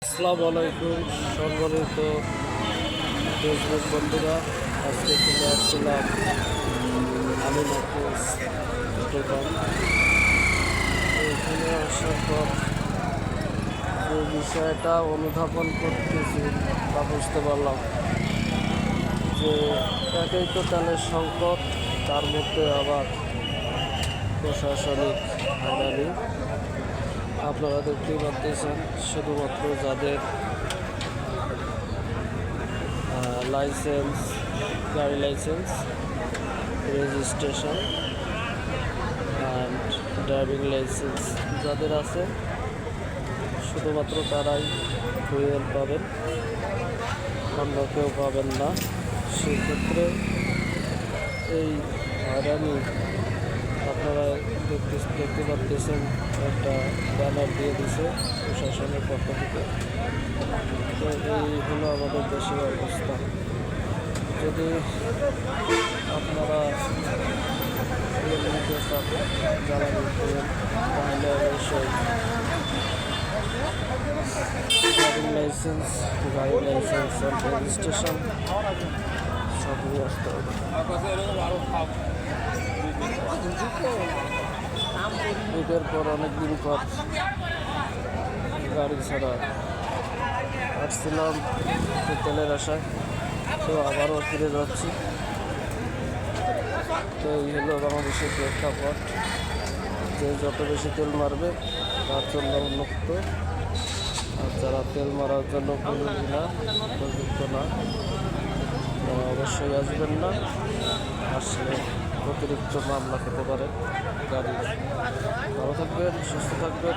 আসসালামু আলাইকুম সম্মানিত ফেসবুক বন্ধুরা, আজকে চলে আসছিলাম আমি নাকুস দোকান। এখানে আসার পর যে বিষয়টা অনুধাবন করতেছি তা বুঝতে পারলাম যে একেই তো তেলের সংকট, তার মধ্যে আবার প্রশাসনিক হয়রানি। আপনারা দেখতেই পাচ্ছেন, শুধুমাত্র যাদের লাইসেন্স, গাড়ি licence, registration and driving licence যাদের আছে, শুধুমাত্র তারাই ফুয়েল পাবেন, অন্য কেউ পাবেন না। সেক্ষেত্রে এই হয়রানি আপনারা দেখতে পাচ্ছেন, একটা ব্যানার দিয়ে দিছে প্রশাসনের পক্ষ থেকে। তো এই হলো আমাদের দেশের অবস্থা। যদি আপনারা নিতে চান, জ্বালানি তেল, তাহলে অবশ্যই ড্রাইভিং লাইসেন্স, গাড়ি লাইসেন্স আর রেজিস্ট্রেশন সব নিয়ে আসতে হবে। ঈদের পর অনেকদিন পর গাড়ি ছাড়া আসছিলাম তেলের আশায়, তো আবারও ফিরে যাচ্ছি। তো এই হলো বাংলাদেশের প্রেক্ষাপট, যে যত বেশি তেল মারবে তার জন্য উন্মুক্ত, আর যারা তেল মারার জন্য প্রযুক্ত না তারা অবশ্যই আসবেন না। আসলে অতিরিক্ত মামলা খেতে পারে গাড়ির। ভালো থাকবেন, সুস্থ থাকবেন।